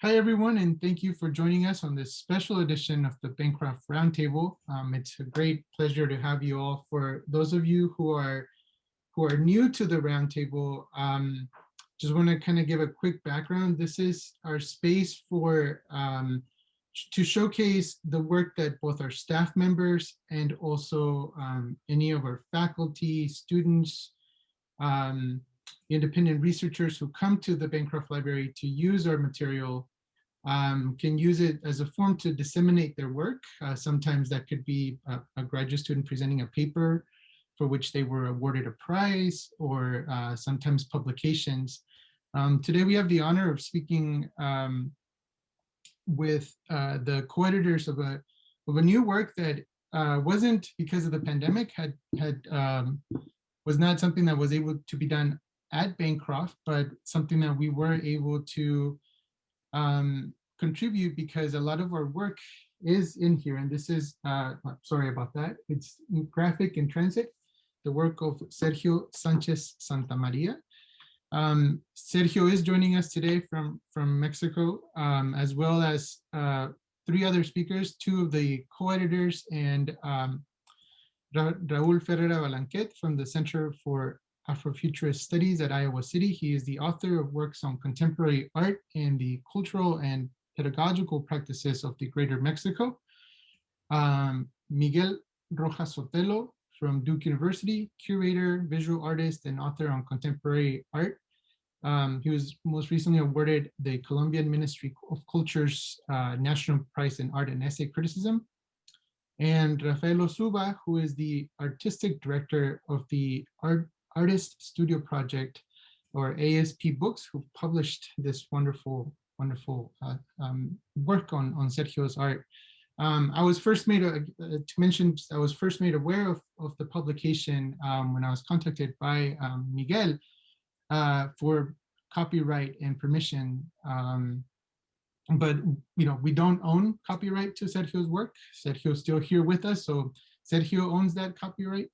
Hi, everyone, and thank you for joining us on this special edition of the Bancroft Roundtable. It's a great pleasure to have you all. For those of you who are new to the Roundtable, just want to kind of give a quick background. This is our space for to showcase the work that both our staff members and also any of our faculty, students, independent researchers who come to the Bancroft Library to use our material can use it as a form to disseminate their work. Sometimes that could be a graduate student presenting a paper for which they were awarded a prize, or sometimes publications. Today we have the honor of speaking with the co-editors of a new work that wasn't, because of the pandemic, was not something that was able to be done at Bancroft, but something that we were able to contribute because a lot of our work is in here. And this is, sorry about that, it's Graphic in Transit, the work of Sergio Sánchez Santamaría. Sergio is joining us today from Mexico, as well as three other speakers, two of the co-editors, and Raúl Ferreira Balanquet from the Center for Afrofuturist Studies at Iowa City. He is the author of works on contemporary art and the cultural and pedagogical practices of the Greater Mexico. Miguel Rojas Sotelo from Duke University, curator, visual artist, and author on contemporary art. He was most recently awarded the Colombian Ministry of Culture's National Prize in Art and Essay Criticism. And Rafael Osuba, who is the artistic director of the Artist Studio Project, or ASP Books, who published this wonderful work on Sergio's art. I was first made aware of the publication when I was contacted by Miguel for copyright and permission. But we don't own copyright to Sergio's work. Sergio's still here with us, so Sergio owns that copyright.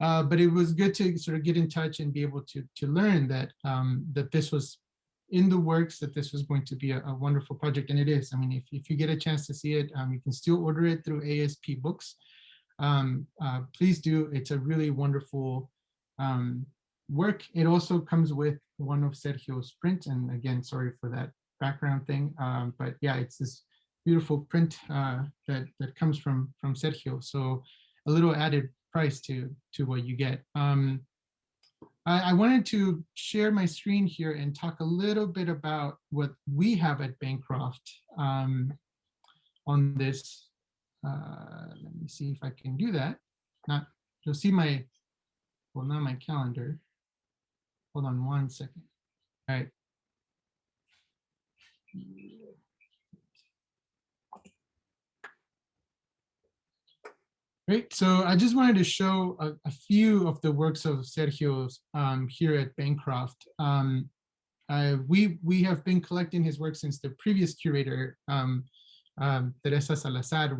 But it was good to sort of get in touch and be able to learn that that this was in the works, that this was going to be a wonderful project, and it is. I mean, if you get a chance to see it, you can still order it through ASP Books. Please do. It's a really wonderful work. It also comes with one of Sergio's prints, and again, sorry for that background thing, but yeah, it's this beautiful print that comes from Sergio. So a little added price to what you get. I wanted to share my screen here and talk a little bit about what we have at Bancroft on this. Let me see if I can do that. You'll see my, well, not my calendar. Hold on one second. All right. Great. So I just wanted to show a few of the works of Sergio's here at Bancroft. We have been collecting his work since the previous curator, Teresa Salazar,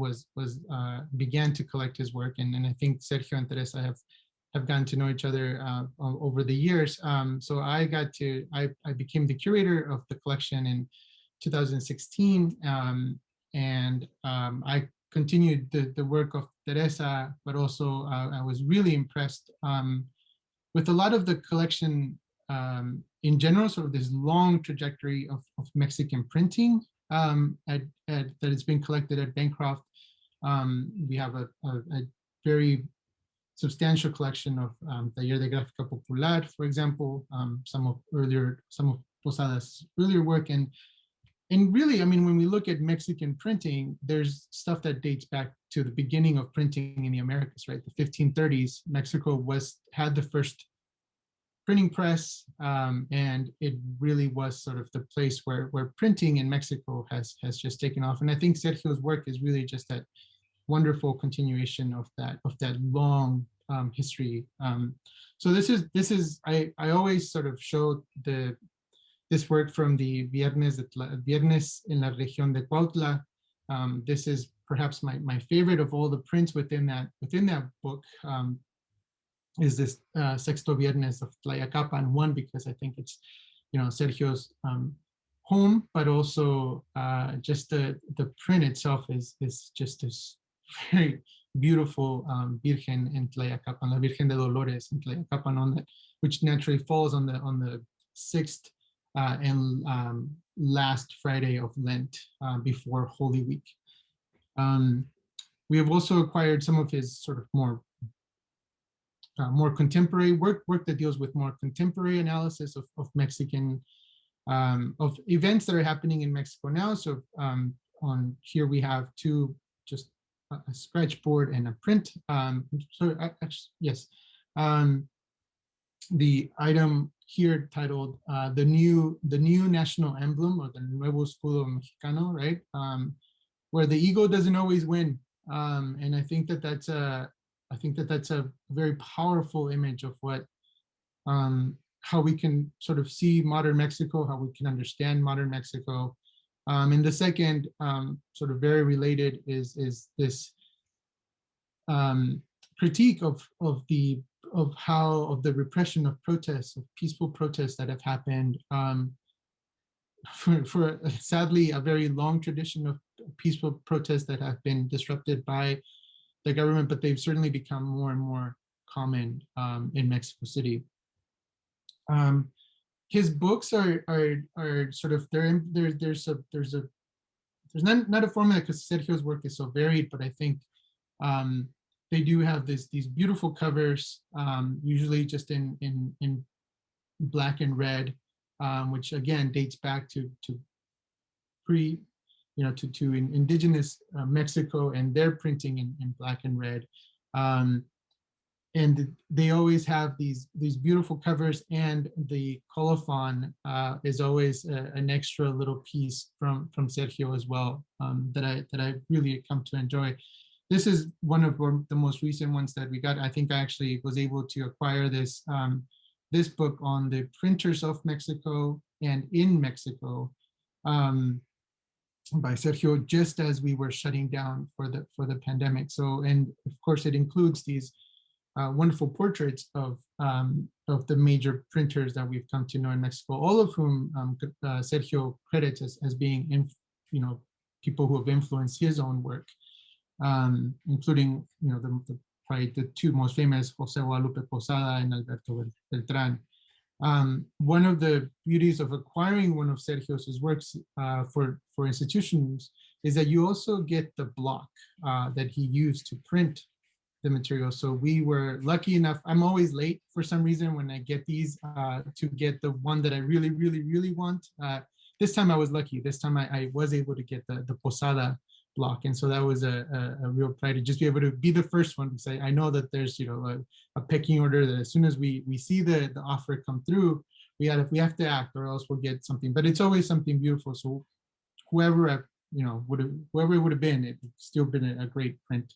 began to collect his work, and I think Sergio and Teresa have gotten to know each other over the years. So I became the curator of the collection in 2016, and I continued the work of Teresa, but also I was really impressed with a lot of the collection in general, sort of this long trajectory of Mexican printing that has been collected at Bancroft. We have a very substantial collection of Taller de Gráfica Popular, for example, some of Posada's earlier work, and really, I mean, when we look at Mexican printing, there's stuff that dates back to the beginning of printing in the Americas, right? The 1530s, Mexico had the first printing press, and it really was sort of the place where printing in Mexico has just taken off. And I think Sergio's work is really just that wonderful continuation of that long history. So this is I always sort of show this work from the Viernes en la Región de Cuautla. This is perhaps my favorite of all the prints within that book. Is this Sexto Viernes of Tlayacapan, one, because I think it's Sergio's home, but also just the print itself is just this very beautiful Virgen in Tlayacapan, La Virgen de Dolores in Tlayacapan, on that, which naturally falls on the 6th and last Friday of Lent before Holy Week. We have also acquired some of his sort of more contemporary work that deals with more contemporary analysis of Mexican of events that are happening in Mexico now. So on here we have two, just a scratch board and a print. Yes, the item here titled the new national emblem, or the Nuevo Escudo Mexicano, right? Where the ego doesn't always win, and I think that that's a very powerful image of what how we can sort of see modern Mexico, how we can understand modern Mexico. And the second, sort of very related, is this critique of the repression of protests, of peaceful protests that have happened for sadly a very long tradition of peaceful protests that have been disrupted by the government, but they've certainly become more and more common in Mexico City. His books are sort of there's not a formula, because Sergio's work is so varied, but I think they do have these beautiful covers, usually just in black and red, which again dates back to indigenous Mexico and their printing in black and red. And they always have these beautiful covers, and the colophon is always an extra little piece from Sergio as well, that I really come to enjoy. This is one of the most recent ones that we got. I think I actually was able to acquire this this book on the printers of Mexico and in Mexico by Sergio, just as we were shutting down for the pandemic. So, and of course, it includes these wonderful portraits of the major printers that we've come to know in Mexico, all of whom Sergio credits as being, people who have influenced his own work, including, probably the two most famous, Jose Guadalupe Posada and Alberto Beltran. One of the beauties of acquiring one of Sergio's works for institutions is that you also get the block that he used to print the material. So we were lucky enough, I'm always late for some reason when I get these, to get the one that I really, really, really want. This time I was lucky. This time I was able to get the Posada block. And so that was a real pride to just be able to be the first one, because I know that there's, a pecking order that as soon as we see the offer come through, we have to act, or else we'll get something. But it's always something beautiful. So whoever whoever it would have been, it's still been a great print.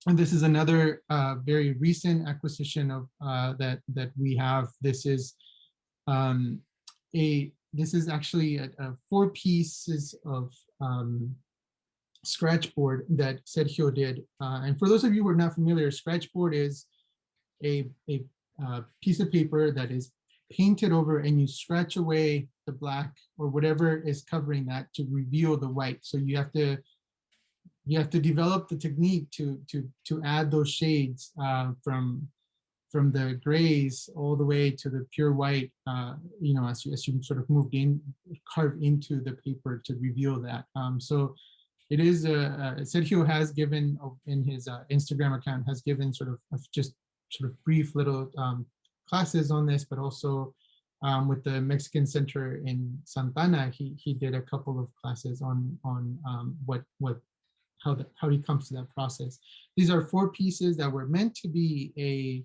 And this is another very recent acquisition of that we have. This is actually 4 pieces of scratchboard that Sergio did. And for those of you who are not familiar, scratchboard is a piece of paper that is painted over, and you scratch away the black or whatever is covering that to reveal the white. So you have to develop the technique to add those shades from the grays all the way to the pure white, as you sort of carve into the paper to reveal that. So it is, Sergio has given in his Instagram account, has given sort of brief little classes on this, but also with the Mexican Center in Santana, he did a couple of classes on how he comes to that process. These are 4 pieces that were meant to be a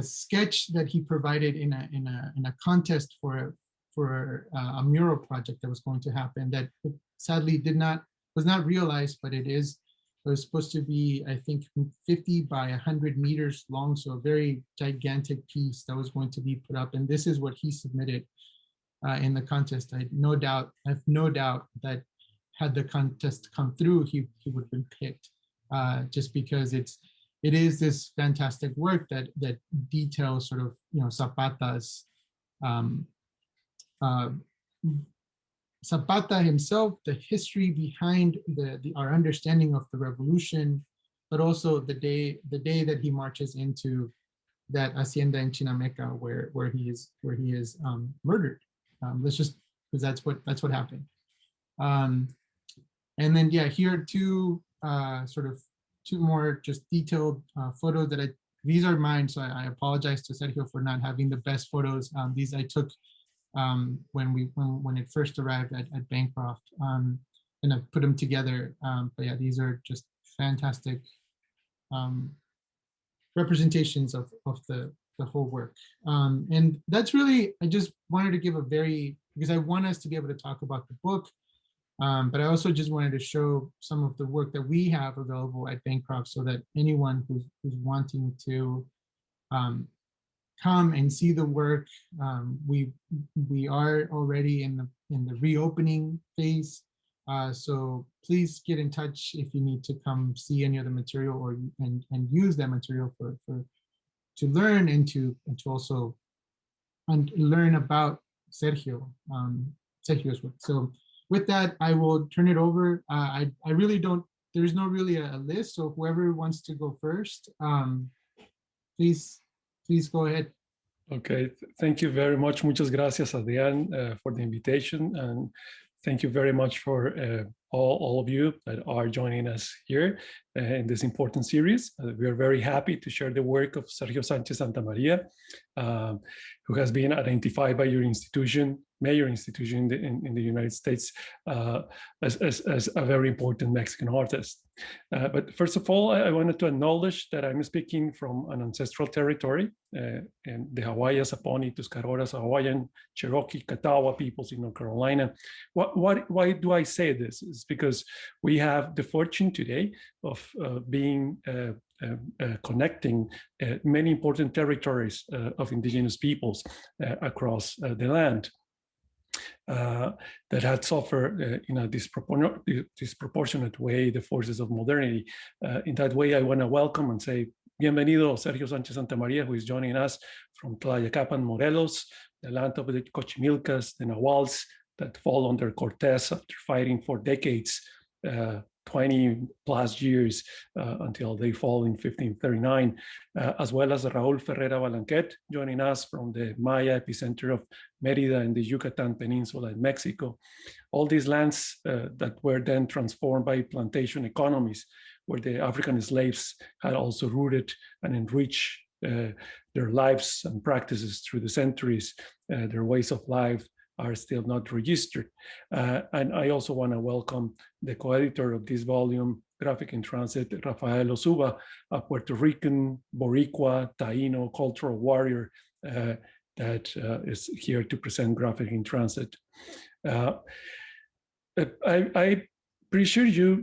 sketch that he provided in a contest for a mural project that was going to happen, that sadly was not realized, but it was supposed to be, I think, 50 by 100 meters long, so a very gigantic piece that was going to be put up. And this is what he submitted in the contest. I have no doubt that had the contest come through, he would have been picked, just because it is this fantastic work that details sort of, Zapata's um, uh, Zapata himself, the history behind our understanding of the revolution, but also the day that he marches into that hacienda in Chinameca where he is murdered. Let's just, because that's what happened. And then yeah, here are two more just detailed photos that these are mine. So I apologize to Sergio for not having the best photos. These I took when it first arrived at Bancroft, and I put them together. But yeah, these are just fantastic representations of the whole work. And that's really, I just wanted to give because I want us to be able to talk about the book, but I also just wanted to show some of the work that we have available at Bancroft so that anyone who's wanting to come and see the work, we are already in the reopening phase. So please get in touch if you need to come see any of the material and use that material to learn and to also learn about Sergio's work. So with that, I will turn it over. I really don't, there's no really a list. So whoever wants to go first, please go ahead. Okay, thank you very much. Muchas gracias, Adrián, for the invitation, and thank you very much for all of you that are joining us here in this important series. We are very happy to share the work of Sergio Sánchez Santamaría, who has been identified by your institution, major institution in the United States, as a very important Mexican artist. But first of all, I wanted to acknowledge that I'm speaking from an ancestral territory, in the Hawaii, Saponi, Tuscaroras, Hawaiian, Cherokee, Catawba peoples in North Carolina. Why do I say this? It's because we have the fortune today of connecting many important territories of indigenous peoples across the land. That had suffered in a disproportionate way the forces of modernity. In that way, I want to welcome and say, bienvenido, Sergio Sánchez Santamaría, who is joining us from Tlayacapan, Morelos, the land of the Cochimilcas, the Nahuals that fall under Cortés after fighting for decades, 20 plus years until they fall in 1539, as well as Raúl Ferreira Balanquet joining us from the Maya epicenter of Mérida in the Yucatan Peninsula in Mexico. All these lands that were then transformed by plantation economies, where the African slaves had also rooted and enriched their lives and practices through the centuries. Their ways of life are still not registered. And I also want to welcome the co-editor of this volume, Graphic in Transit, Rafael Osuba, a Puerto Rican, Boricua, Taino cultural warrior that is here to present Graphic in Transit. I'm pretty sure you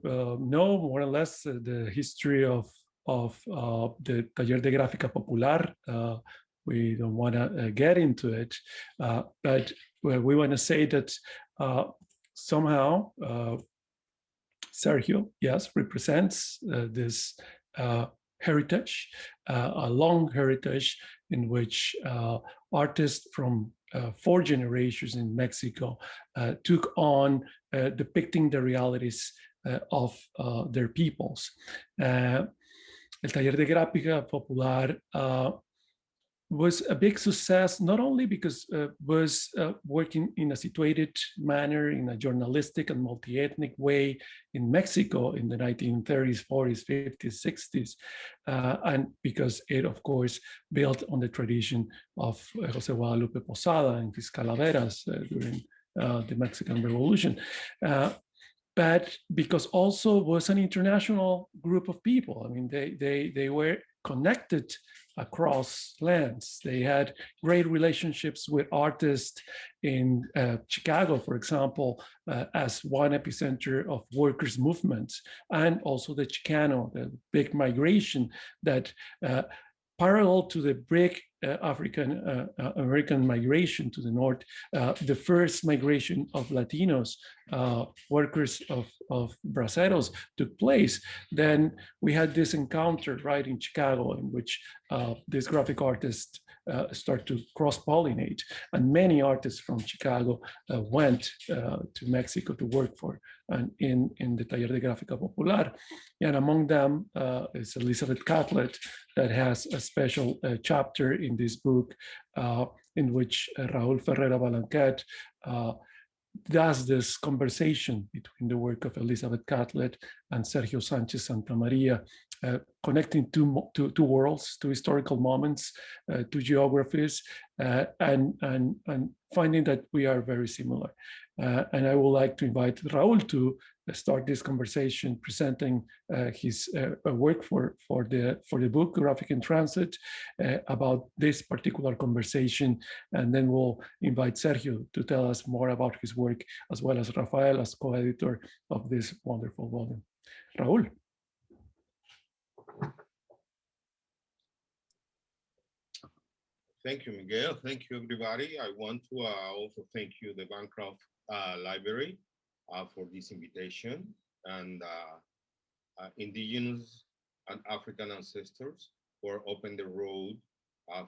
know more or less the history of the Taller de Gráfica Popular. We don't want to get into it, but we want to say that somehow Sergio, yes, represents this heritage, a long heritage in which artists from 4 generations in Mexico took on depicting the realities of their peoples. El Taller de Gráfica Popular was a big success, not only because it was working in a situated manner, in a journalistic and multi-ethnic way in Mexico in the 1930s, 40s, 50s, 60s, and because it, of course, built on the tradition of José Guadalupe Posada and his calaveras during the Mexican Revolution. But because also was an international group of people. I mean, they were connected across lands. They had great relationships with artists in Chicago, for example, as one epicenter of workers' movements, and also the Chicano, the big migration that parallel to the big African American migration to the north, the first migration of Latinos, workers of braceros, took place. Then we had this encounter right in Chicago in which this graphic artist start to cross-pollinate. And many artists from Chicago went to Mexico to work for in the Taller de Gráfica Popular. And among them is Elizabeth Catlett, that has a special chapter in this book in which Raúl Ferreira Balanquet does this conversation between the work of Elizabeth Catlett and Sergio Sánchez Santamaría, connecting two worlds, two historical moments, two geographies, and finding that we are very similar. And I would like to invite Raúl to start this conversation, presenting his work for the book Graphic in Transit, about this particular conversation, and then we'll invite Sergio to tell us more about his work, as well as Rafael as co-editor of this wonderful volume. Raúl. Thank you, Miguel. Thank you, everybody. I want to also thank you, the Bancroft Library, for this invitation, and Indigenous and African ancestors for opening the road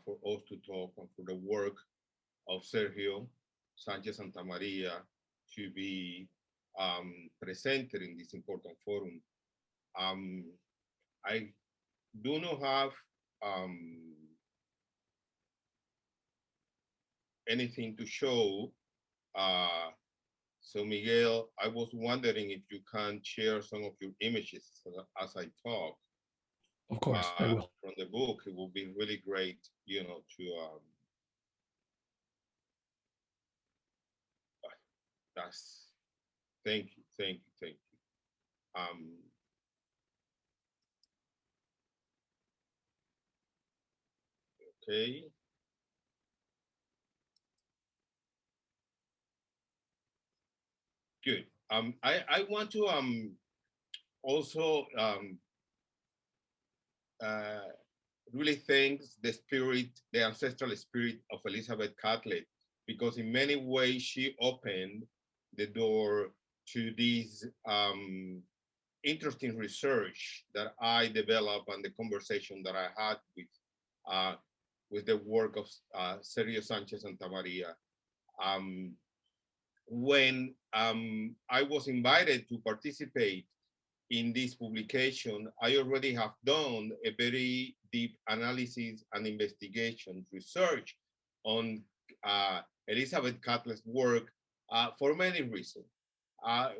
for us to talk, and for the work of Sergio Sánchez Santamaría to be presented in this important forum. I do not have anything to show. So Miguel, I was wondering if you can share some of your images as I talk. Of course, I will. From the book. It will be really great, you know, to that's, thank you. Okay. Good. I want to also really thank the spirit, the ancestral spirit of Elizabeth Catlett, because in many ways she opened the door to this interesting research that I developed, and the conversation that I had with the work of Sergio Sánchez Santamaría. When I was invited to participate in this publication, I already have done a very deep analysis and investigation research on Elizabeth Catlett's work for many reasons.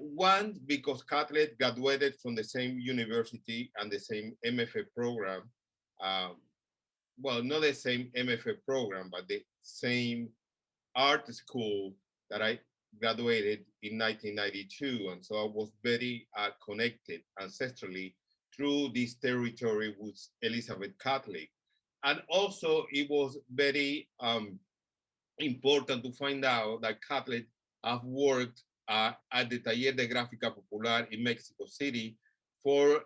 One, because Catlett graduated from the same university and the same MFA program. Well, not the same MFA program, but the same art school that I graduated in 1992. And so I was very connected ancestrally through this territory with Elizabeth Catlett. And also it was very important to find out that Catlett have worked at the Taller de Gráfica Popular in Mexico City for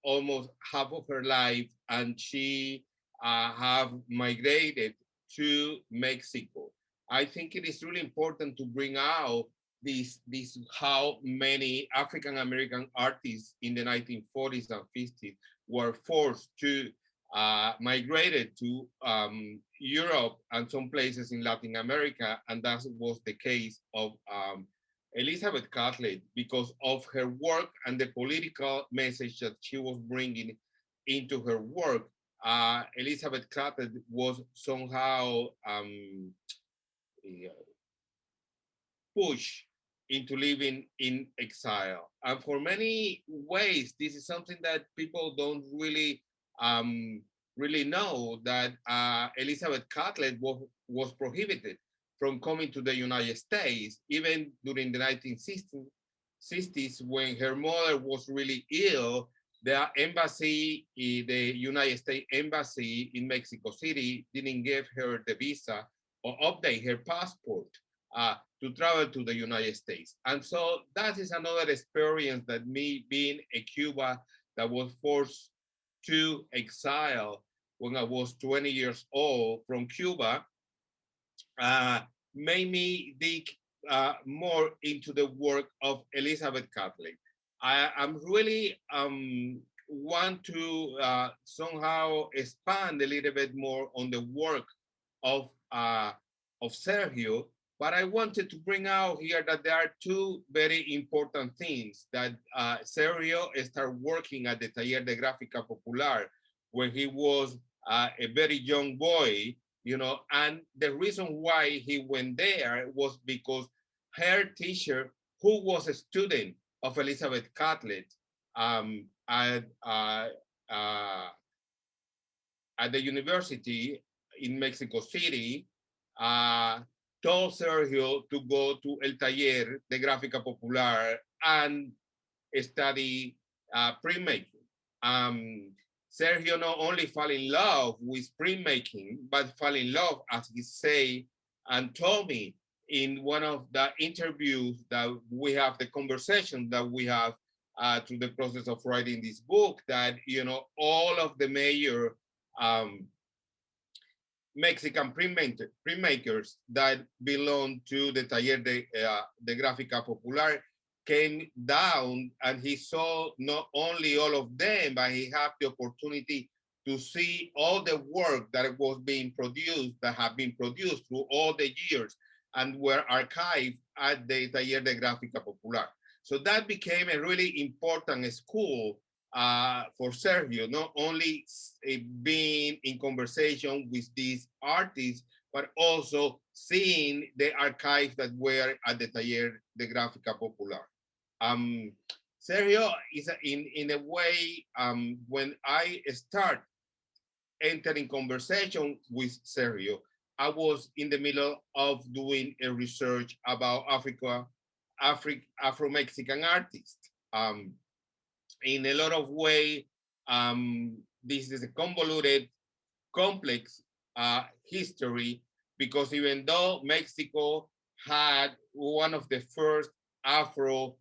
almost half of her life, and she have migrated to Mexico. I think it is really important to bring out this how many African American artists in the 1940s and 50s were forced to migrated to Europe and some places in Latin America, and that was the case of Elizabeth Catlett, because of her work and the political message that she was bringing into her work. Elizabeth Catlett was somehow pushed into living in exile. And for many ways, this is something that people don't really know, that Elizabeth Catlett was prohibited from coming to the United States, even during the 1960s, when her mother was really ill. The embassy, the United States Embassy in Mexico City, didn't give her the visa or update her passport to travel to the United States. And so that is another experience that me being a Cuban that was forced to exile when I was 20 years old from Cuba, made me dig more into the work of Elizabeth Catlett. I'm really want to somehow expand a little bit more on the work of Sergio, but I wanted to bring out here that there are two very important things that Sergio started working at the Taller de Gráfica Popular when he was a very young boy, you know, and the reason why he went there was because her teacher, who was a student of Elizabeth Catlett at, at the university in Mexico City, uh, told Sergio to go to El Taller de Gráfica Popular and study printmaking. Sergio not only fell in love with printmaking, but fell in love, as he say, and told me in one of the interviews that we have, the conversation that we have through the process of writing this book, that, you know, all of the major Mexican printmakers that belong to the Taller de Gráfica Popular came down, and he saw not only all of them, but he had the opportunity to see all the work that was being produced, that have been produced through all the years and were archived at the Taller de Gráfica Popular. So that became a really important school for Sergio, not only being in conversation with these artists, but also seeing the archives that were at the Taller de Gráfica Popular. Sergio is in a way, when I start entering conversation with Sergio, I was in the middle of doing a research about Afro-Mexican artists. In a lot of way, this is a convoluted, complex history, because even though Mexico had one of the first Afro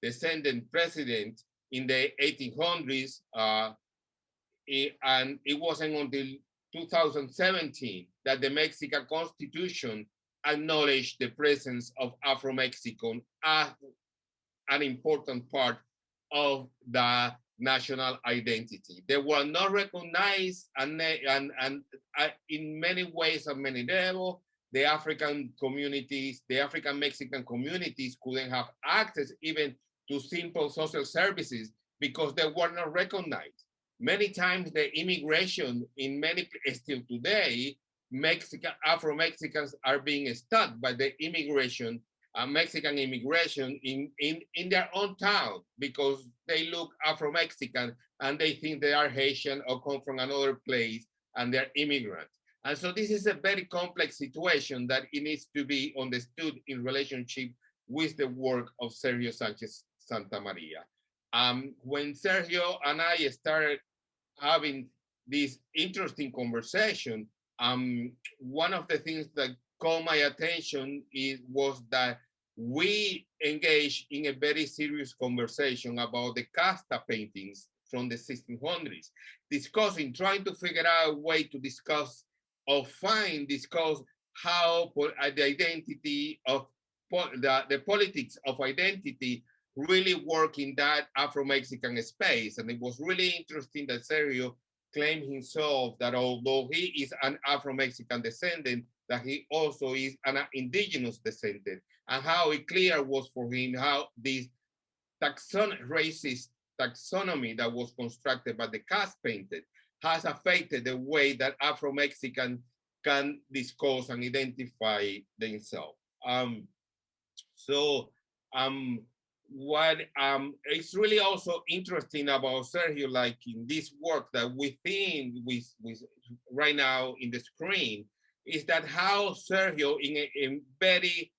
descendant presidents in the 1800s, and it wasn't until 2017 that the Mexican Constitution acknowledged the presence of Afro-Mexican as an important part of the national identity. They were not recognized, and in many ways, on many levels, the African communities, the African Mexican communities couldn't have access even to simple social services because they were not recognized. Many times the immigration in many, still today, Afro-Mexicans are being stuck by the immigration, Mexican immigration in their own town, because they look Afro-Mexican and they think they are Haitian or come from another place and they're immigrants. And so this is a very complex situation that it needs to be understood in relationship with the work of Sergio Sánchez Santamaría. When Sergio and I started having this interesting conversation, one of the things that caught my attention was that we engaged in a very serious conversation about the casta paintings from the 1600s, trying to figure out a way to discuss how the identity of the politics of identity really work in that Afro-Mexican space. And it was really interesting that Sergio claimed himself that although he is an Afro-Mexican descendant, that he also is an indigenous descendant, and how it clear was for him how this racist taxonomy that was constructed by the caste painted has affected the way that Afro-Mexican can discuss and identify themselves. What is really also interesting about Sergio, like in this work that we think with right now in the screen, is that how Sergio, in a very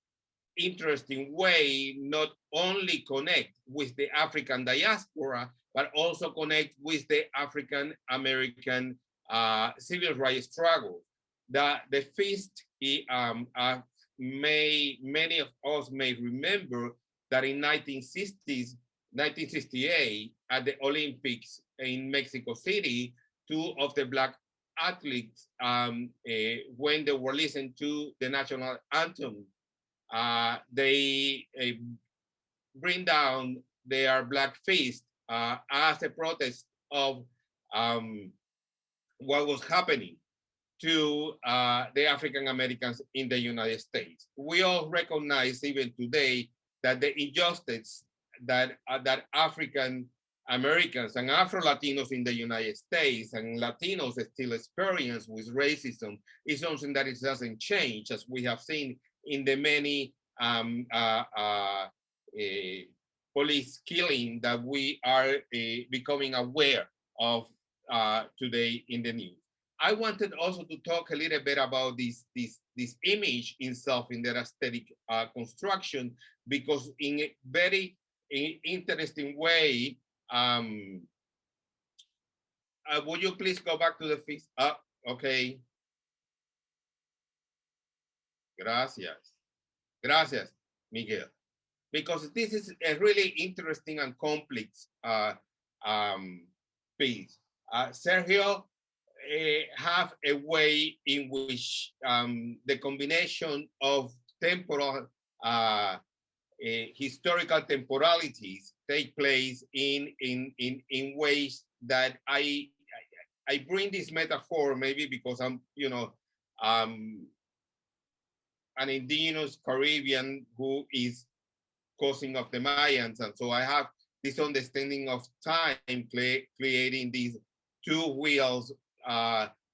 interesting way, not only connect with the African diaspora, but also connect with the African American civil rights struggle. The feast, many of us may remember that in 1968, at the Olympics in Mexico City, two of the Black athletes, when they were listening to the national anthem, they bring down their Black fist as a protest of what was happening to the African Americans in the United States. We all recognize even today that the injustice that African Americans and Afro-Latinos in the United States and Latinos still experience with racism is something that it doesn't change, as we have seen in the many police killing that we are becoming aware of today in the news. I wanted also to talk a little bit about this image itself in their aesthetic construction, because in a very interesting way, would you please go back to the feast? Okay. Gracias. Gracias, Miguel. Because this is a really interesting and complex piece. Sergio have a way in which the combination of temporal, historical temporalities take place in ways that I bring this metaphor maybe because I'm, you know, an indigenous Caribbean who is cousin of the Mayans, and so I have this understanding of time creating these two wheels,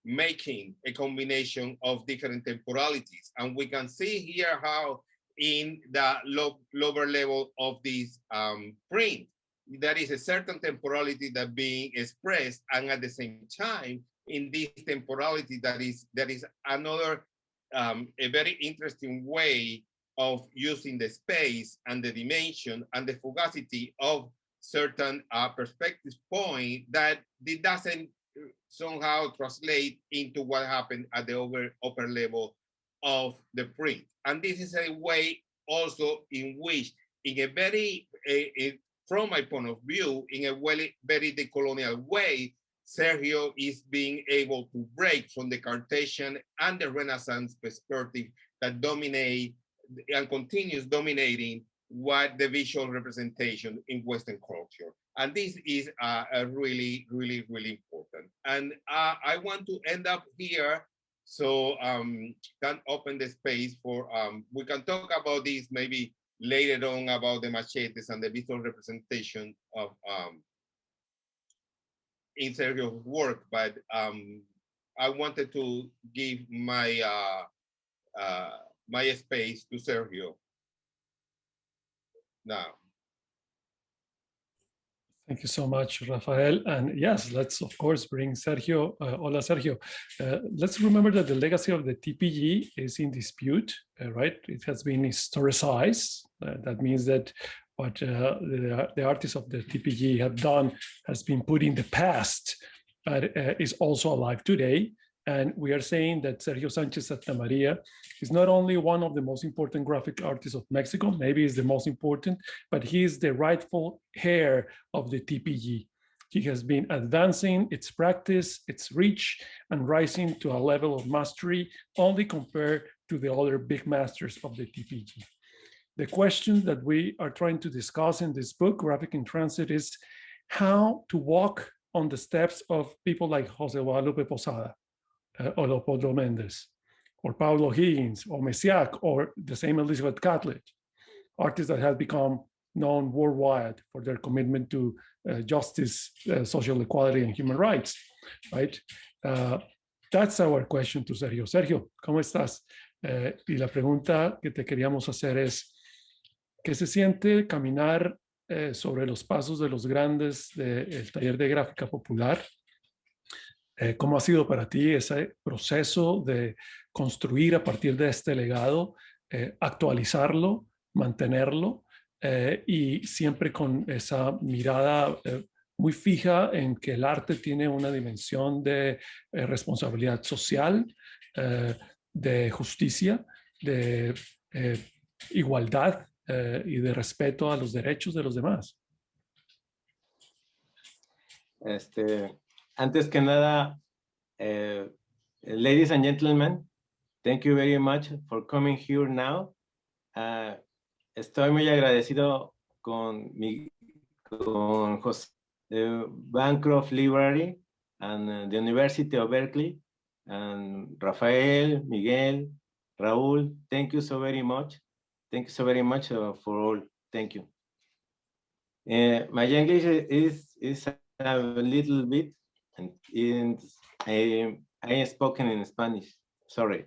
making a combination of different temporalities. And we can see here how in the lower level of this print, there is a certain temporality that being expressed, and at the same time, in this temporality, there is another, a very interesting way of using the space and the dimension and the fugacity of certain perspective point that it doesn't somehow translate into what happened at the upper level of the print. And this is a way also in which, in a very, from my point of view, in a very decolonial way, Sergio is being able to break from the Cartesian and the Renaissance perspective that dominate and continues dominating what the visual representation in Western culture. And this is really, really, really important. And I want to end up here, so can open the space for, we can talk about this maybe later on about the machetes and the visual representation of in Sergio's work, but I wanted to give my my space to Sergio now. Thank you so much, Rafael. And yes, let's of course bring Sergio. Hola, Sergio. Let's remember that the legacy of the TPG is in dispute, right? It has been historicized. That means that what the artists of the TPG have done has been put in the past, but is also alive today. And we are saying that Sergio Sánchez Santamaría is not only one of the most important graphic artists of Mexico, maybe is the most important, but he is the rightful heir of the TPG. He has been advancing its practice, its reach, and rising to a level of mastery only compared to the other big masters of the TPG. The question that we are trying to discuss in this book, Graphic in Transit, is how to walk on the steps of people like Jose Guadalupe Posada, or Leopoldo Méndez, or Paulo Higgins, or Messiac, or the same Elizabeth Catlett, artists that have become known worldwide for their commitment to justice, social equality, and human rights, right? That's our question to Sergio. Sergio, ¿cómo estás? Y la pregunta que te queríamos hacer es, ¿qué se siente caminar sobre los pasos de los grandes del Taller de Gráfica Popular? ¿Cómo ha sido para ti ese proceso de construir a partir de este legado, actualizarlo, mantenerlo y siempre con esa mirada muy fija en que el arte tiene una dimensión de responsabilidad social, de justicia, de igualdad y de respeto a los derechos de los demás? Antes que nada, ladies and gentlemen, thank you very much for coming here now. Estoy muy agradecido con José the Bancroft Library, and the University of Berkeley, and Rafael, Miguel, Raúl, thank you so very much. Thank you so very much for all. Thank you. My English is a little bit, and I am spoken in Spanish. Sorry.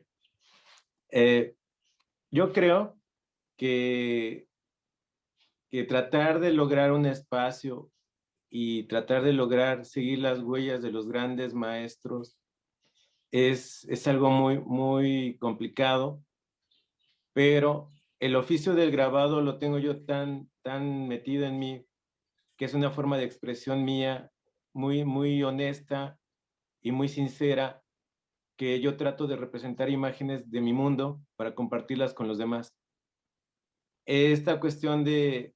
Yo creo que tratar de lograr un espacio y tratar de lograr seguir las huellas de los grandes maestros es algo muy complicado, pero el oficio del grabado lo tengo yo tan metido en mí, que es una forma de expresión mía muy honesta y muy sincera, que yo trato de representar imágenes de mi mundo para compartirlas con los demás. Esta cuestión de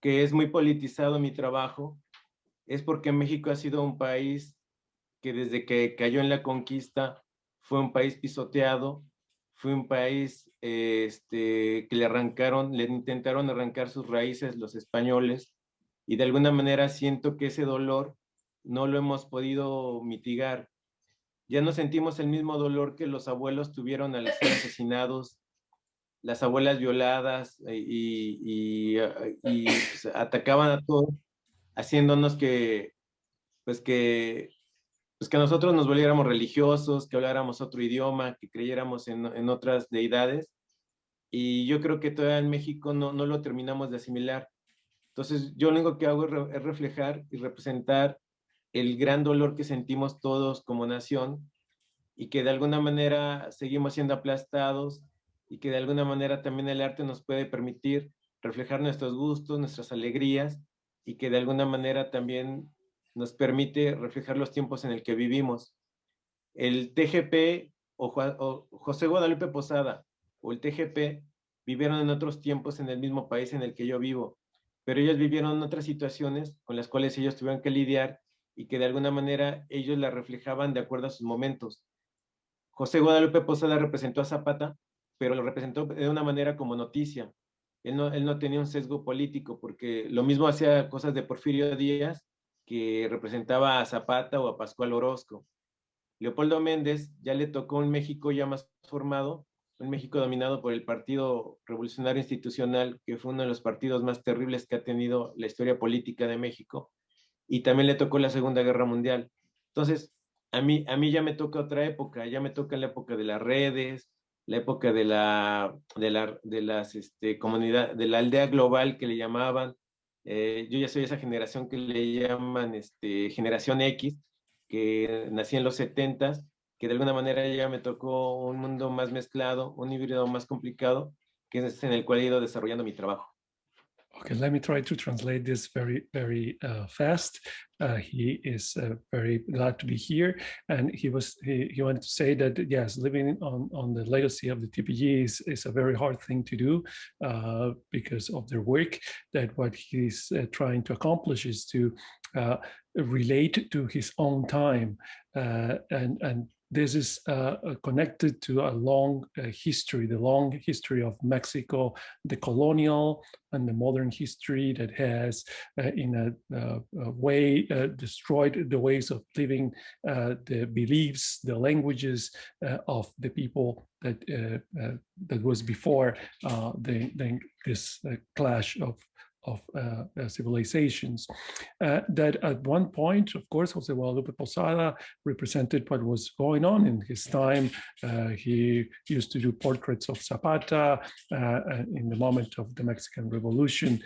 que es muy politizado mi trabajo es porque México ha sido un país que desde que cayó en la conquista fue un país pisoteado, fue un país que le intentaron arrancar sus raíces los españoles, y de alguna manera siento que ese dolor no lo hemos podido mitigar. Ya no sentimos el mismo dolor que los abuelos tuvieron al ser asesinados, las abuelas violadas, y pues, atacaban a todos, haciéndonos que nosotros nos volviéramos religiosos, que habláramos otro idioma, que creyéramos en otras deidades, y yo creo que todavía en México no lo terminamos de asimilar. Entonces yo lo único que hago es reflejar y representar el gran dolor que sentimos todos como nación, y que de alguna manera seguimos siendo aplastados, y que de alguna manera también el arte nos puede permitir reflejar nuestros gustos, nuestras alegrías, y que de alguna manera también nos permite reflejar los tiempos en el que vivimos. El TGP o José Guadalupe Posada o el TGP vivieron en otros tiempos en el mismo país en el que yo vivo, pero ellos vivieron otras situaciones con las cuales ellos tuvieron que lidiar, y que de alguna manera ellos la reflejaban de acuerdo a sus momentos. José Guadalupe Posada representó a Zapata, pero lo representó de una manera como noticia. Él no tenía un sesgo político, porque lo mismo hacía cosas de Porfirio Díaz, que representaba a Zapata o a Pascual Orozco. Leopoldo Méndez ya le tocó un México ya más formado, un México dominado por el Partido Revolucionario Institucional, que fue uno de los partidos más terribles que ha tenido la historia política de México, y también le tocó la Segunda Guerra Mundial. Entonces, a mí ya me toca otra época, ya me toca la época de las redes, la época de las comunidades, de la aldea global que le llamaban. Yo ya soy esa generación que le llaman generación X, que nací en los 70s, que de alguna manera ya me tocó un mundo más mezclado, un híbrido más complicado, que es en el cual he ido desarrollando mi trabajo. Okay, let me try to translate this very fast. He is very glad to be here, and he wanted to say that yes, living on the legacy of the TPG is a very hard thing to do because of their work. That what he's trying to accomplish is to relate to his own time, and this is connected to a long history, the long history of Mexico, the colonial and the modern history that has in a way destroyed the ways of living, the beliefs, the languages of the people that was before this clash of civilizations. That at one point, of course, Jose Guadalupe Posada represented what was going on in his time. He used to do portraits of Zapata in the moment of the Mexican Revolution,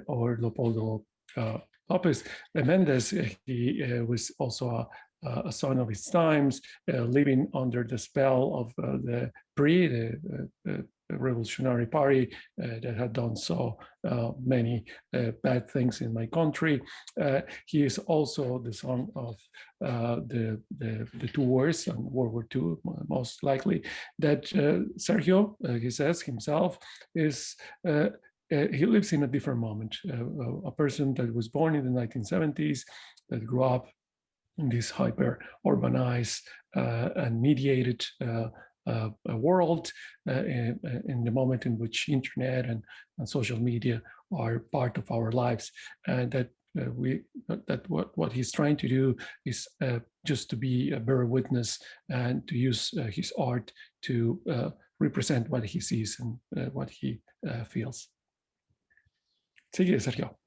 or Leopoldo Lopez Méndez. He was also a son of his times, living under the spell of the PRI, the Revolutionary Party that had done so many bad things in my country. He is also the son of the two wars and World War II, most likely. That Sergio, he says himself, is he lives in a different moment. A person that was born in the 1970s, that grew up in this hyper-urbanized and mediated a world in the moment in which internet and social media are part of our lives, and that what he's trying to do is just to be a better witness and to use his art to represent what he sees and what he feels. Sigue, Sergio.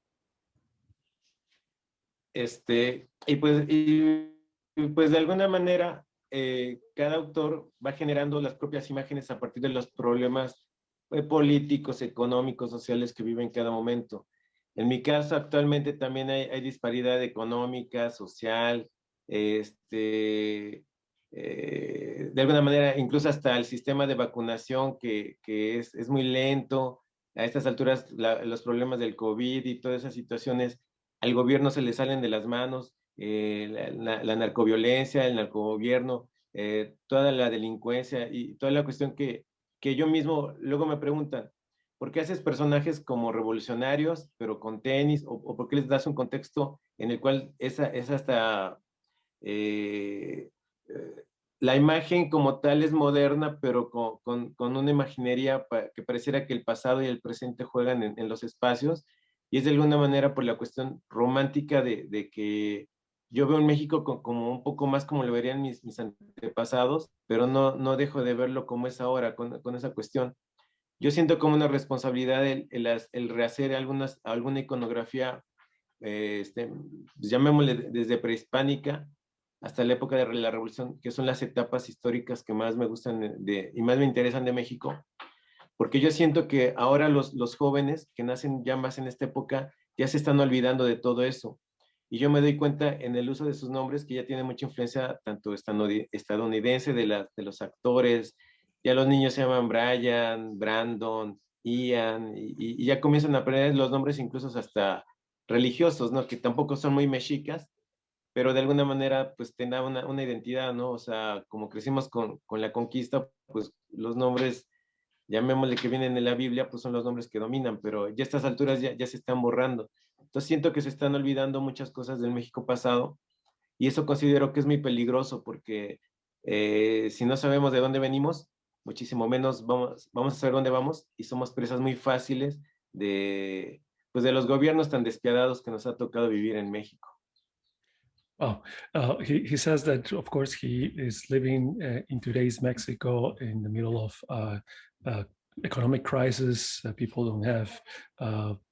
Y pues de alguna manera cada autor va generando las propias imágenes a partir de los problemas políticos, económicos, sociales que vive en cada momento. En mi caso, actualmente también hay disparidad económica, social, de alguna manera, incluso hasta el sistema de vacunación que es muy lento. A estas alturas, los problemas del COVID y todas esas situaciones, al gobierno se le salen de las manos, la narcoviolencia, el narcogobierno, toda la delincuencia y toda la cuestión que yo mismo luego me preguntan, ¿por qué haces personajes como revolucionarios, pero con tenis? ¿O por qué les das un contexto en el cual es hasta... la imagen como tal es moderna, pero con una imaginería que pareciera que el pasado y el presente juegan en los espacios, y es de alguna manera por la cuestión romántica de que yo veo en México como un poco más como lo verían mis antepasados, pero no dejo de verlo como es ahora, con esa cuestión. Yo siento como una responsabilidad el rehacer alguna iconografía, llamémosle desde prehispánica hasta la época de la Revolución, que son las etapas históricas que más me gustan y más me interesan de México, porque yo siento que ahora los jóvenes que nacen ya más en esta época ya se están olvidando de todo eso. Y yo me doy cuenta en el uso de sus nombres que ya tiene mucha influencia tanto estadounidense de los actores. Ya los niños se llaman Brian, Brandon, Ian, y ya comienzan a aprender los nombres incluso hasta religiosos, ¿no? Que tampoco son muy mexicas, pero de alguna manera pues tenga una identidad, ¿no? O sea, como crecimos con la conquista, pues los nombres, llamémosle que vienen en la Biblia, pues son los nombres que dominan, pero ya a estas alturas ya se están borrando. Entonces siento que se están olvidando muchas cosas del México pasado, y eso considero que es muy peligroso, porque si no sabemos de dónde venimos, muchísimo menos vamos a saber dónde vamos, y somos presas muy fáciles pues de los gobiernos tan despiadados que nos ha tocado vivir en México. Oh, he says that, of course, he is living in today's Mexico in the middle of economic crisis. People don't have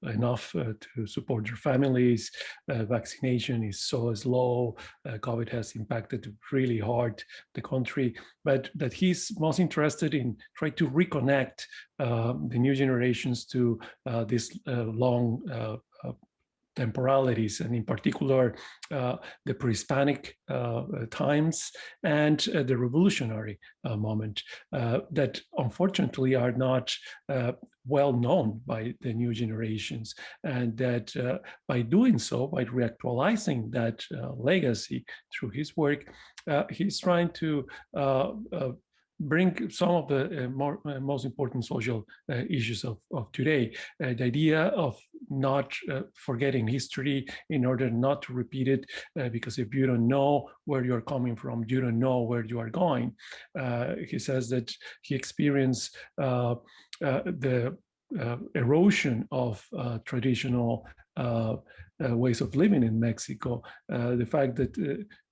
enough to support their families. Vaccination is so slow. COVID has impacted really hard the country, but that he's most interested in trying to reconnect the new generations to this long temporalities, and in particular the pre-Hispanic times and the revolutionary moment that unfortunately are not well known by the new generations, and that by doing so, by reactualizing that legacy through his work, he's trying to bring some of the most important social issues of today. The idea of not forgetting history in order not to repeat it, because if you don't know where you're coming from, you don't know where you are going. He says that he experienced the erosion of traditional ways of living in Mexico. The fact that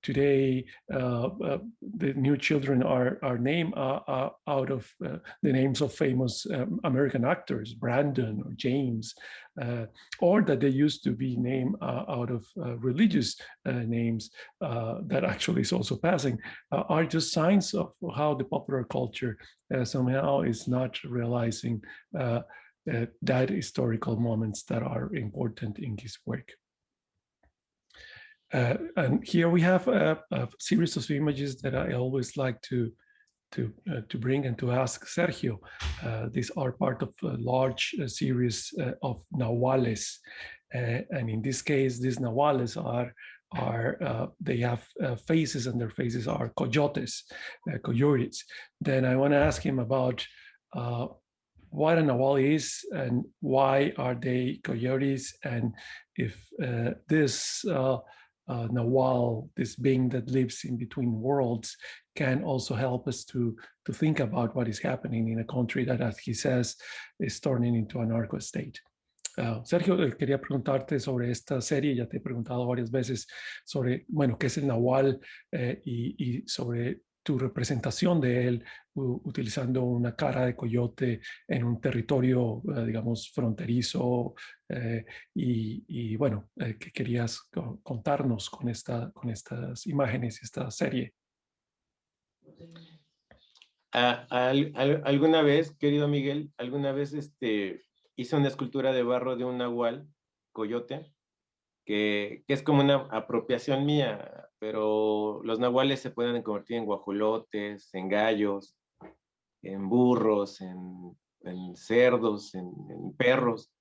today the new children are named out of the names of famous American actors, Brandon or James, or that they used to be named out of religious names that actually is also passing, are just signs of how the popular culture somehow is not realizing that historical moments that are important in his work. And here we have a series of images that I always like to bring and to ask Sergio. These are part of a large series of nahuales, and in this case, these nahuales they have faces, and their faces are coyotes. Then I want to ask him about what a nahual is and why are they coyotes, and if this nahual, this being that lives in between worlds, can also help us to think about what is happening in a country that, as he says, is turning into a narco state. Sergio, quería preguntarte sobre esta serie, ya te he preguntado varias veces sobre, bueno, qué es el nahual y sobre tu representación de él utilizando una cara de coyote en un territorio, digamos, fronterizo y bueno, ¿qué querías contarnos con estas imágenes y esta serie? Alguna vez, querido Miguel, alguna vez hice una escultura de barro de un nahual, coyote, que es como una apropiación mía, pero los nahuales se pueden convertir en guajolotes, en gallos, en burros, en cerdos, en perros,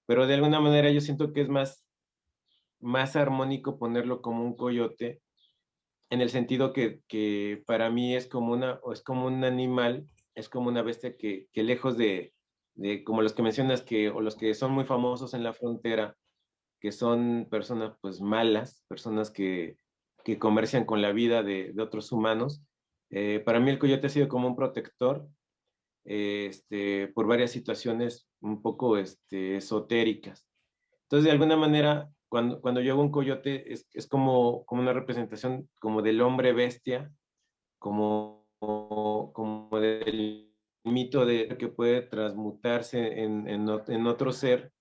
pero de alguna manera yo siento que es más armónico ponerlo como un coyote, en el sentido que para mí es como es como un animal, es como una bestia que lejos de como los que mencionas o los que son muy famosos en la frontera, que son personas pues malas, personas que comercian con la vida de otros humanos. Para mí el coyote ha sido como un protector por varias situaciones un poco esotéricas. Entonces, de alguna manera, cuando yo hago un coyote, es como una representación como del hombre bestia, como del mito de que puede transmutarse en otro ser,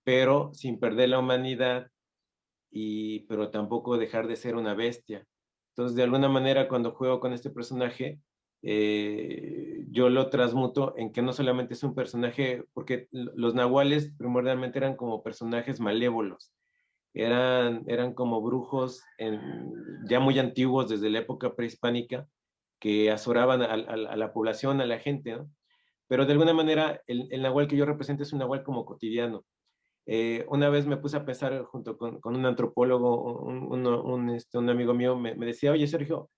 pero sin perder la humanidad, pero tampoco dejar de ser una bestia. Entonces, de alguna manera, cuando juego con este personaje, yo lo transmuto en que no solamente es un personaje, porque los nahuales primordialmente eran como personajes malévolos, eran como brujos ya muy antiguos desde la época prehispánica que azoraban a la población, a la gente, ¿no? Pero de alguna manera el nahual que yo represento es un nahual como cotidiano. Una vez me puse a pensar junto con un antropólogo, un amigo mío me decía, oye Sergio,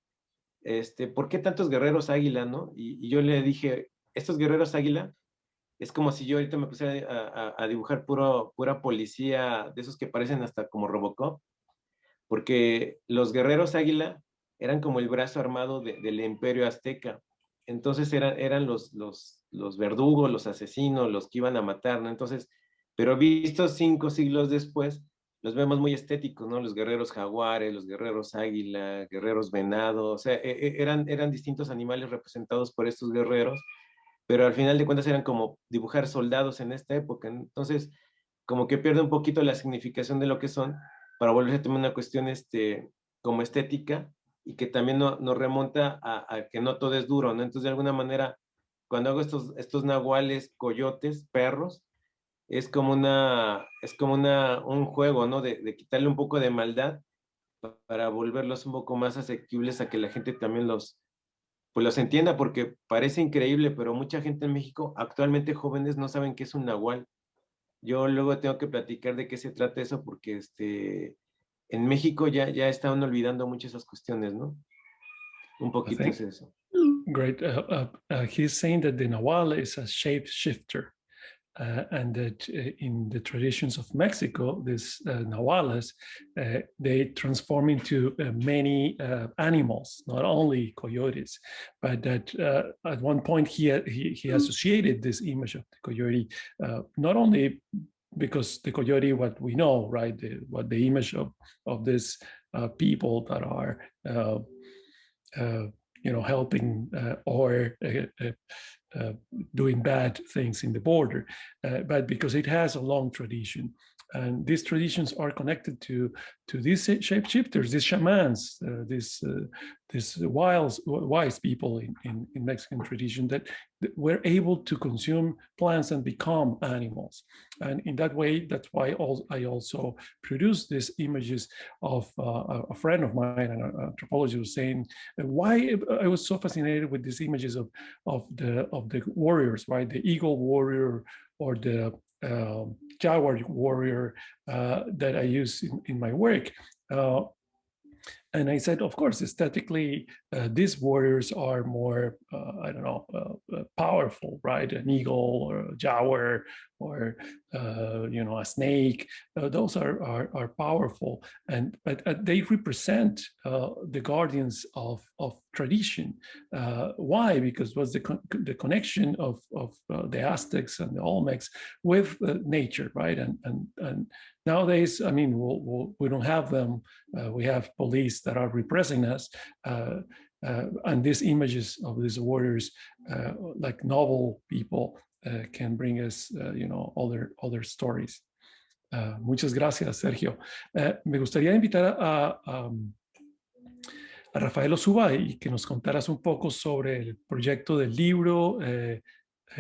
¿por qué tantos guerreros águila, no? Y yo le dije, estos guerreros águila es como si yo ahorita me pusiera a dibujar pura policía, de esos que parecen hasta como Robocop, porque los guerreros águila eran como el brazo armado del imperio azteca. Entonces eran los verdugos, los asesinos, los que iban a matar, ¿no? Entonces, pero vistos 5 siglos después, los vemos muy estéticos, ¿no? Los guerreros jaguares, los guerreros águila, guerreros venado, o sea, eran distintos animales representados por estos guerreros, pero al final de cuentas eran como dibujar soldados en esta época. Entonces, como que pierde un poquito la significación de lo que son para volverse a tomar una cuestión como estética y que también nos remonta a que no todo es duro, ¿no? Entonces, de alguna manera, cuando hago estos nahuales, coyotes, perros, un juego, ¿no? De quitarle un poco de maldad para volverlos un poco más asequibles a que la gente también pues los entienda, porque parece increíble, pero mucha gente en México, actualmente jóvenes, no saben qué es un nahual. Yo luego tengo que platicar de qué se trata eso, porque en México ya estaban olvidando mucho esas cuestiones, ¿no? Un I poquito think. es eso. Great. He's saying that the nahual is a shapeshifter. And that in the traditions of Mexico, these nahuales, they transform into many animals, not only coyotes, but that at one point he associated this image of the coyote, not only because the coyote, what we know, right, what the image of these people that are helping or doing bad things in the border, but because it has a long tradition. And these traditions are connected to these shapeshifters, these shamans, these wise people in Mexican tradition that were able to consume plants and become animals. And in that way, that's why I also produce these images of a friend of mine, an anthropologist, was saying why I was so fascinated with these images of the warriors, right? The eagle warrior or the jaguar warrior that I use in my work. And I said, of course, aesthetically, these warriors are more, powerful, right? An eagle or a jaguar or, a snake. Those are powerful, but they represent the guardians of tradition. Why? Because it was the connection of the Aztecs and the Olmecs with nature, right? And nowadays, I mean, we don't have them. We have police that are repressing us. And these images of these warriors, like novel people, can bring us, you know, other stories. Muchas gracias, Sergio. Me gustaría invitar a Rafael Osuba y que nos contaras un poco sobre el proyecto del libro,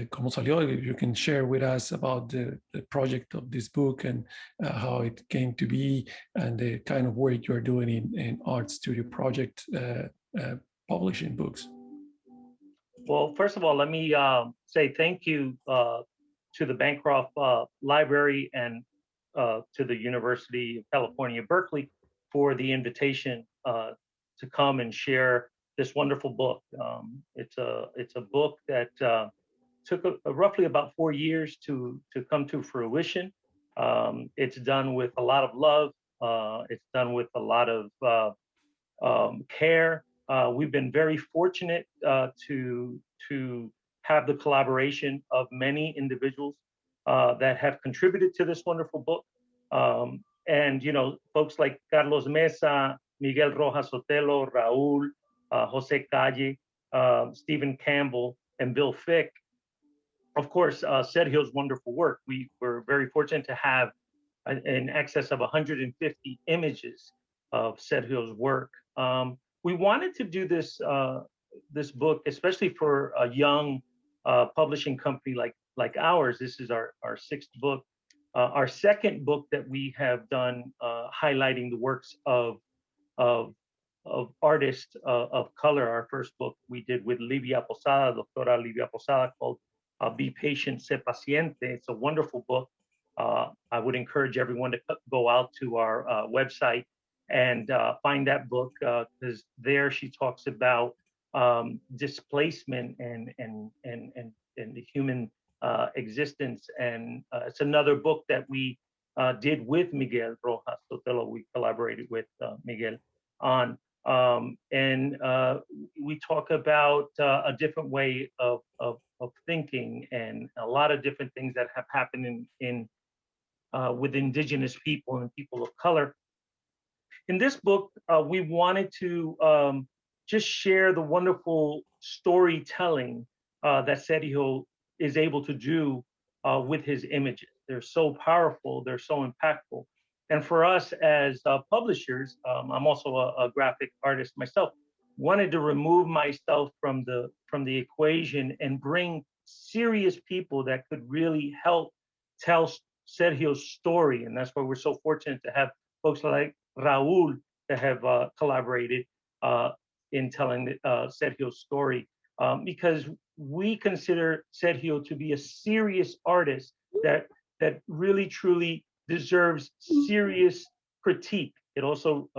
cómo salió. You can share with us about the project of this book and how it came to be and the kind of work you're doing in Art Studio Project, publishing books. Well, first of all, let me say thank you to the Bancroft Library and to the University of California, Berkeley, for the invitation to come and share this wonderful book. It's a book that took roughly about 4 years to come to fruition. It's done with a lot of love. It's done with a lot of care. We've been very fortunate to have the collaboration of many individuals that have contributed to this wonderful book. And, you know, folks like Carlos Mesa, Miguel Rojas Sotelo, Raul, Jose Calle, Stephen Campbell, and Bill Fick. Of course, Sergio's wonderful work. We were very fortunate to have in excess of 150 images of Sergio's work. We wanted to do this this book, especially for a young publishing company like ours. This is our sixth book. Our second book that we have done, highlighting the works of artists of color. Our first book we did with Livia Posada, Doctora Livia Posada, called Be Patient, Sé Paciente. It's a wonderful book. I would encourage everyone to go out to our website and find that book, because there she talks about displacement and the human existence. And it's another book that we did with Miguel Rojas Sotelo. We collaborated with Miguel on. And we talk about a different way of thinking and a lot of different things that have happened in with indigenous people and people of color. In this book, we wanted to just share the wonderful storytelling that Sergio is able to do with his images. They're so powerful, they're so impactful. And for us as publishers, I'm also a graphic artist myself, wanted to remove myself from the equation and bring serious people that could really help tell Sergio's story. And that's why we're so fortunate to have folks like Raul that have collaborated in telling Sergio's story, because we consider Sergio to be a serious artist that really truly deserves serious critique. It also,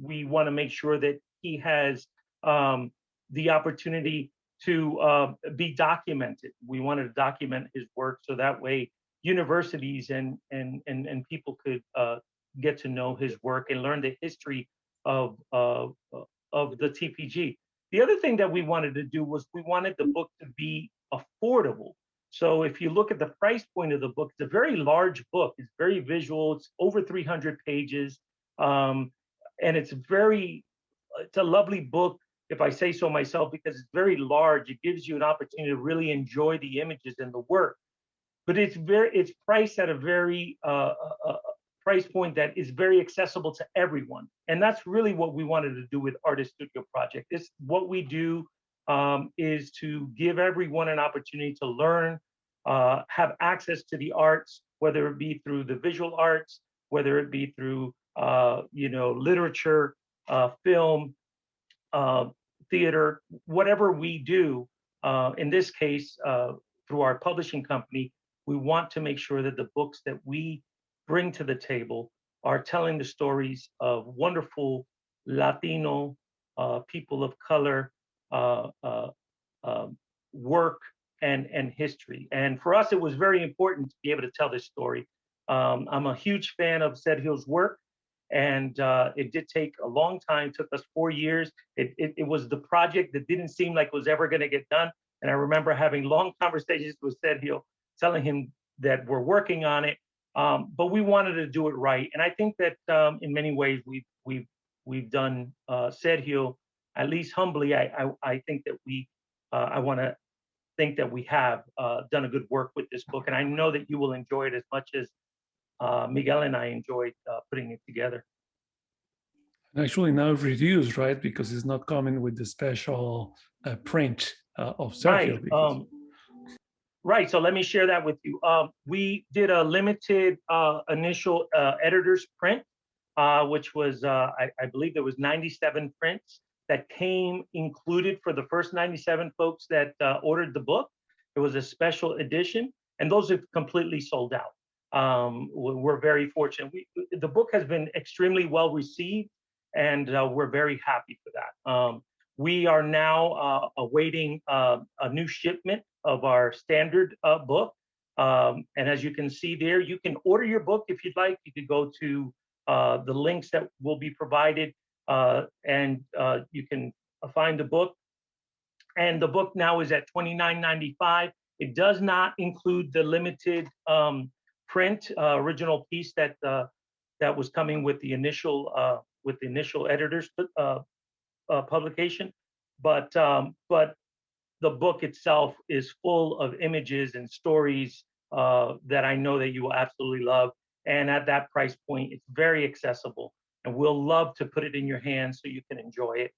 we want to make sure that he has the opportunity to be documented. We wanted to document his work so that way universities and people could get to know his work and learn the history of the TPG. The other thing that we wanted to do was we wanted the book to be affordable. So if you look at the price point of the book, it's a very large book. It's very visual. It's over 300 pages. And it's a lovely book, if I say so myself, because it's very large. It gives you an opportunity to really enjoy the images and the work. But it's priced at a very price point that is very accessible to everyone. And that's really what we wanted to do with Artist Studio Project. What we do is to give everyone an opportunity to learn, have access to the arts, whether it be through the visual arts, whether it be through literature, film, theater, whatever we do. In this case, through our publishing company, we want to make sure that the books that we bring to the table are telling the stories of wonderful Latino people of color work and history. And for us, it was very important to be able to tell this story. I'm a huge fan of Sergio's work, And it did take a long time, took us 4 years. It was the project that didn't seem like it was ever going to get done. And I remember having long conversations with Sergio, telling him that we're working on it, but we wanted to do it right. And I think that in many ways we've done, Sergio, at least humbly, I think that I want to think that we have done a good work with this book. And I know that you will enjoy it as much as Miguel and I enjoyed putting it together. Actually now reduced, right? Because it's not coming with the special print of Sergio. Right. Right. So let me share that with you. We did a limited initial editor's print, which was, I believe there was 97 prints that came included for the first 97 folks that ordered the book. It was a special edition, and those have completely sold out. We're very fortunate. The book has been extremely well received, and we're very happy for that. We are now awaiting a new shipment of our standard book. And as you can see there, you can order your book if you'd like. You could go to the links that will be provided, and you can find the book. And the book now is at $29.95. It does not include the limited print original piece that was coming with the initial editor's publication, but the book itself is full of images and stories that I know that you will absolutely love. And at that price point, it's very accessible, and we'll love to put it in your hands so you can enjoy it.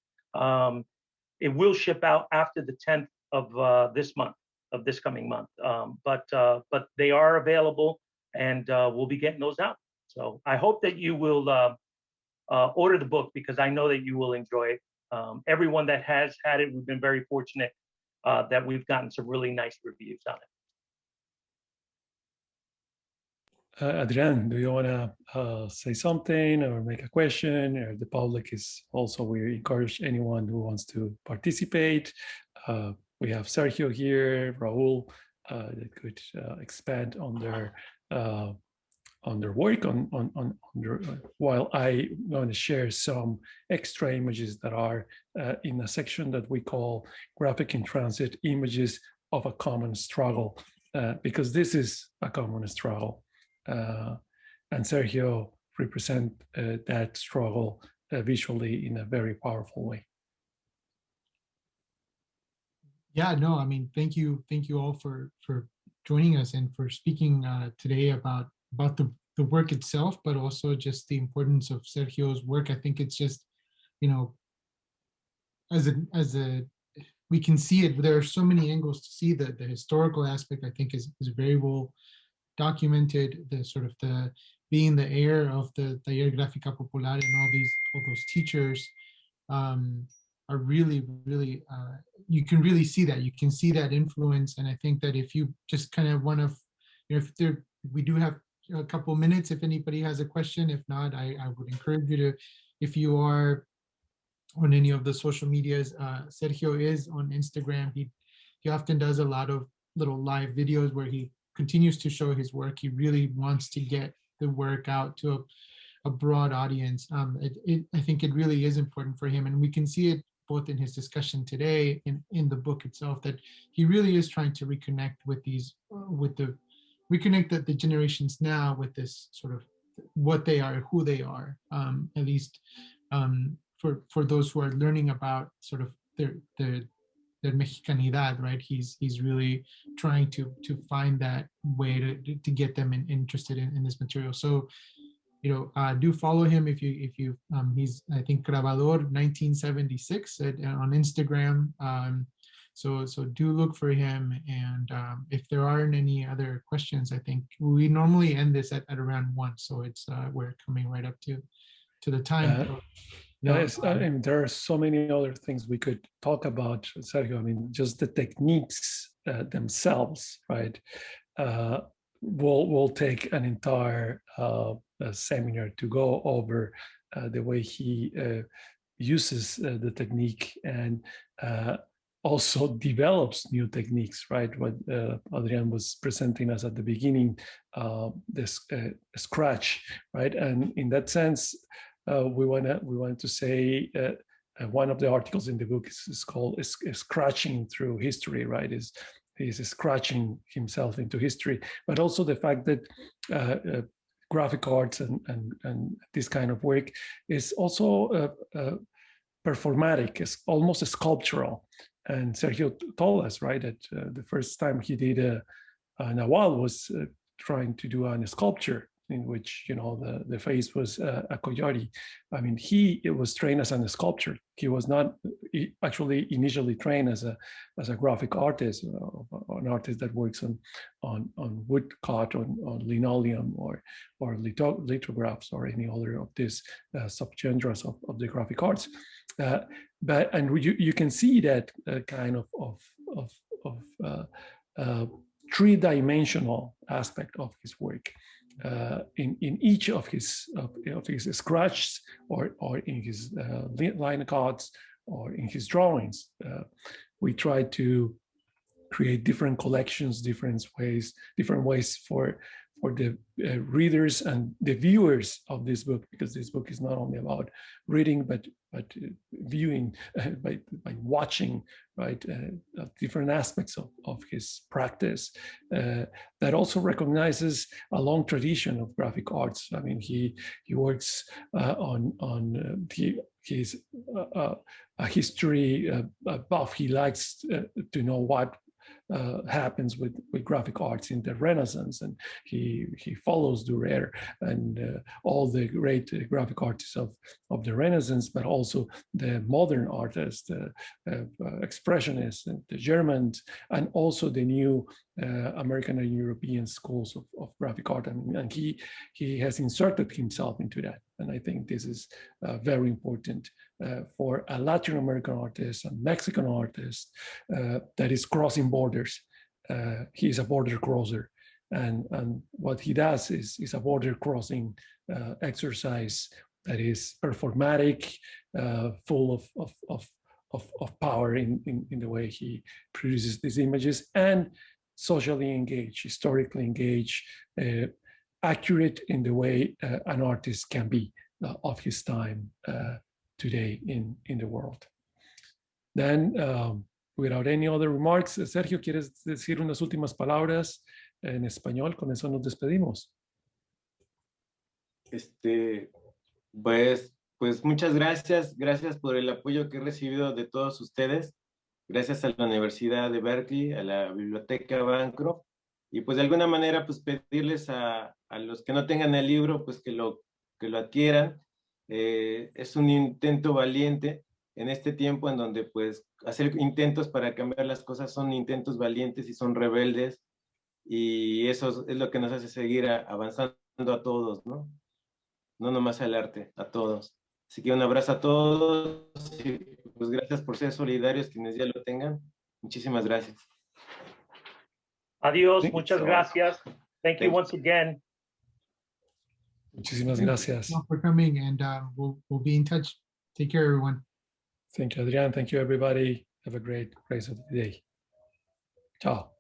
It will ship out after the 10th of this coming month, but they are available, and we'll be getting those out. So I hope that you will order the book, because I know that you will enjoy it. Everyone that has had it, we've been very fortunate that we've gotten some really nice reviews on it. Adrian, do you want to say something or make a question? Or the public is also, we encourage anyone who wants to participate. We have Sergio here, Raul, that could expand on their work while I want to share some extra images that are in a section that we call Graphic in Transit, Images of a Common Struggle, because this is a common struggle. And Sergio represent that struggle visually in a very powerful way. Yeah, no, I mean, thank you all for joining us and for speaking today about the work itself, but also just the importance of Sergio's work. I think it's just, you know, as a we can see it. There are so many angles to see. The historical aspect, I think, is very well documented. The sort of the being the heir of the Taller de Gráfica Popular and all those teachers are really you can really see that. You can see that influence, and I think that if you just kind of want to, you know, we do have a couple minutes if anybody has a question. If not, I would encourage you to, if you are on any of the social medias, Sergio is on Instagram. He often does a lot of little live videos where he continues to show his work. He really wants to get the work out to a broad audience. I think it really is important for him, and we can see it both in his discussion today, in the book itself, that he really is trying to reconnect with these, reconnect the generations now with this sort of what they are, who they are, at least for those who are learning about sort of their Mexicanidad, right? He's really trying to find that way to get them interested in this material. So, you know, do follow him if you he's, I think, Grabador 1976 on Instagram. So do look for him, and if there aren't any other questions, I think we normally end this at around 1, so it's we're coming right up to the time. Yes, I mean, there are so many other things we could talk about, Sergio. I mean, just the techniques themselves, right? We'll take an entire seminar to go over the way he uses the technique, and also develops new techniques, right? What Adrian was presenting us at the beginning, this scratch, right? And in that sense, we want to say one of the articles in the book is called "Scratching Through History," right? He's scratching himself into history, but also the fact that graphic arts and this kind of work is also performatic, it's almost sculptural. And Sergio told us, right, that the first time he did a Nahual was trying to do a sculpture in which, you know, the face was a coyote. I mean, he was trained as a sculptor. He was not actually initially trained as a graphic artist, an artist that works on wood cut, on linoleum or lithographs or any other of these subgenres of the graphic arts. But you can see that kind of three-dimensional aspect of his work in each of his scratches or in his line cuts or in his drawings. We try to create different collections, different ways for the readers and the viewers of this book, because this book is not only about reading, but viewing, by watching, right, different aspects of his practice that also recognizes a long tradition of graphic arts. I mean, he works on his a history buff. He likes to know what happens with graphic arts in the Renaissance, and he follows Dürer and all the great graphic artists of the Renaissance, but also the modern artists, expressionists, and the Germans, and also the new American and European schools of graphic art. And he has inserted himself into that. And I think this is very important for a Latin American artist, a Mexican artist that is crossing borders. He's a border crosser. And what he does is a border crossing exercise that is performatic, full of power in the way he produces these images, and socially engaged, historically engaged, accurate in the way an artist can be of his time today in the world. Then, without any other remarks, Sergio, ¿quieres decir unas últimas palabras en español? Con eso nos despedimos. Pues muchas gracias por el apoyo que he recibido de todos ustedes. Gracias a la Universidad de Berkeley, a la Biblioteca Bancroft, y pues de alguna manera pues pedirles a los que no tengan el libro pues que lo adquieran. Es un intento valiente en este tiempo en donde pues hacer intentos para cambiar las cosas son intentos valientes y son rebeldes, y eso es lo que nos hace seguir avanzando a todos, ¿no? No nomás al arte, a todos. Así que un abrazo a todos y pues gracias por ser solidarios quienes ya lo tengan. Muchísimas gracias. Adiós, muchas gracias. Thank you once again. Muchísimas gracias. Thank you for coming, and we'll be in touch. Take care, everyone. Thank you, Adrian. Thank you, everybody. Have a great rest of the day. Ciao.